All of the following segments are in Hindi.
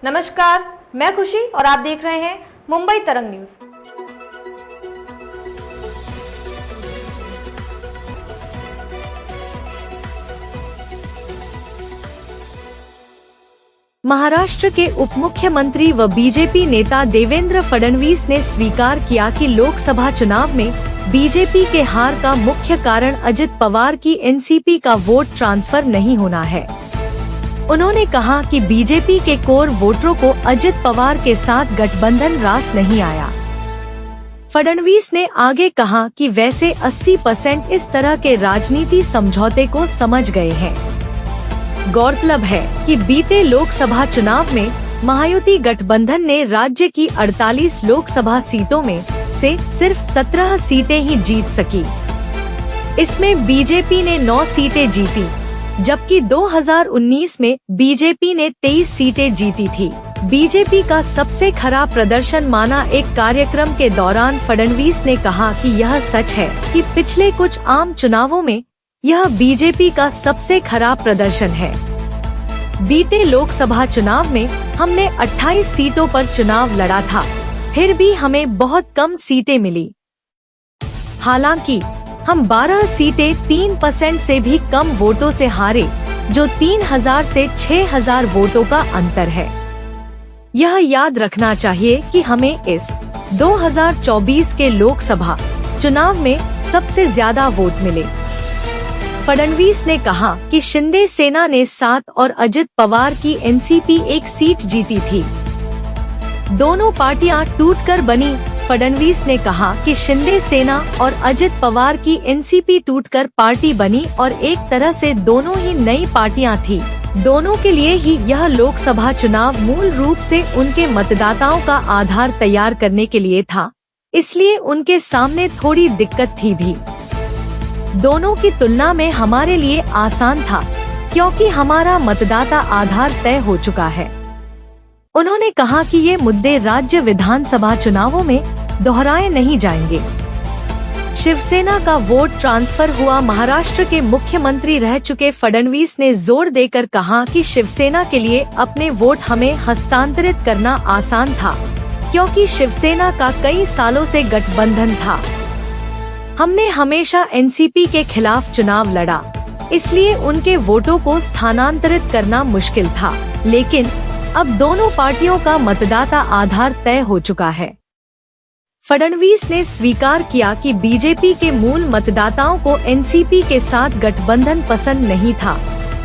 नमस्कार, मैं खुशी और आप देख रहे हैं मुंबई तरंग न्यूज। महाराष्ट्र के उप मुख्यमंत्री व बीजेपी नेता देवेंद्र फडणवीस ने स्वीकार किया कि लोकसभा चुनाव में बीजेपी के हार का मुख्य कारण अजित पवार की एनसीपी का वोट ट्रांसफर नहीं होना है। उन्होंने कहा कि बीजेपी के कोर वोटरों को अजित पवार के साथ गठबंधन रास नहीं आया। फडणवीस ने आगे कहा कि वैसे 80% इस तरह के राजनीति समझौते को समझ गए हैं। गौरतलब है कि बीते लोकसभा चुनाव में महायुति गठबंधन ने राज्य की 48 लोकसभा सीटों में से सिर्फ 17 सीटें ही जीत सकी। इसमें बीजेपी ने 9 सीटें जीती, जबकि 2019 में बीजेपी ने 23 सीटें जीती थी। बीजेपी का सबसे खराब प्रदर्शन माना एक कार्यक्रम के दौरान फडणवीस ने कहा कि यह सच है कि पिछले कुछ आम चुनावों में यह बीजेपी का सबसे खराब प्रदर्शन है। बीते लोकसभा चुनाव में हमने 28 सीटों पर चुनाव लड़ा था, फिर भी हमें बहुत कम सीटें मिली। हालांकि हम 12 सीटें 3% से भी कम वोटों से हारे, जो 3000 से 6000 वोटों का अंतर है। यह याद रखना चाहिए कि हमें इस 2024 के लोकसभा चुनाव में सबसे ज्यादा वोट मिले। फडणवीस ने कहा कि शिंदे सेना ने 7 और अजित पवार की एनसीपी 1 सीट जीती थी। दोनों पार्टियां टूटकर बनी। फडणवीस ने कहा कि शिंदे सेना और अजित पवार की एनसीपी टूटकर पार्टी बनी और एक तरह से दोनों ही नई पार्टियां थी। दोनों के लिए ही यह लोकसभा चुनाव मूल रूप से उनके मतदाताओं का आधार तैयार करने के लिए था, इसलिए उनके सामने थोड़ी दिक्कत थी भी। दोनों की तुलना में हमारे लिए आसान था, क्योंकि हमारा मतदाता आधार तय हो चुका है। उन्होंने कहा कि ये मुद्दे राज्य विधानसभा चुनावों में दोहराए नहीं जाएंगे। शिवसेना का वोट ट्रांसफर हुआ। महाराष्ट्र के मुख्यमंत्री रह चुके फडणवीस ने जोर देकर कहा कि शिवसेना के लिए अपने वोट हमें हस्तांतरित करना आसान था, क्योंकि शिवसेना का कई सालों से गठबंधन था। हमने हमेशा एनसीपी के खिलाफ चुनाव लड़ा, इसलिए उनके वोटों को स्थानांतरित करना मुश्किल था। लेकिन अब दोनों पार्टियों का मतदाता आधार तय हो चुका है। फडणवीस ने स्वीकार किया कि बीजेपी के मूल मतदाताओं को एनसीपी के साथ गठबंधन पसंद नहीं था,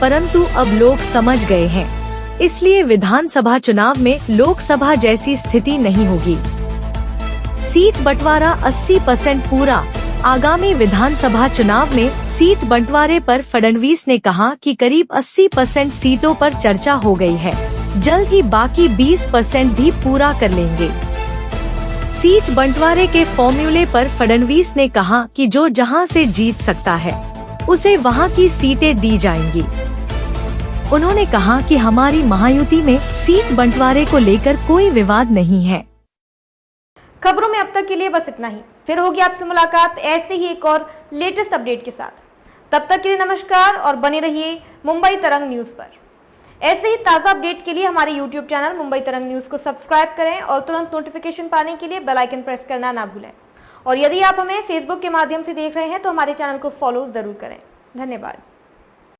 परंतु अब लोग समझ गए हैं, इसलिए विधानसभा चुनाव में लोकसभा जैसी स्थिति नहीं होगी। सीट बंटवारा 80% पूरा। आगामी विधानसभा चुनाव में सीट बंटवारे पर फडणवीस ने कहा कि करीब 80% सीटों पर चर्चा हो गई है, जल्द ही बाकी 20% भी पूरा कर लेंगे। सीट बंटवारे के फॉर्मूले पर फडणवीस ने कहा कि जो जहां से जीत सकता है उसे वहां की सीटें दी जाएंगी। उन्होंने कहा कि हमारी महायुति में सीट बंटवारे को लेकर कोई विवाद नहीं है। खबरों में अब तक के लिए बस इतना ही। फिर होगी आपसे मुलाकात ऐसे ही एक और लेटेस्ट अपडेट के साथ। तब तक के लिए नमस्कार और बने रहिए मुंबई तरंग न्यूज पर। ऐसे ही ताज़ा अपडेट के लिए हमारे YouTube चैनल मुंबई तरंग न्यूज को सब्सक्राइब करें और तुरंत नोटिफिकेशन पाने के लिए बेल आइकन प्रेस करना ना भूलें। और यदि आप हमें फेसबुक के माध्यम से देख रहे हैं तो हमारे चैनल को फॉलो जरूर करें। धन्यवाद।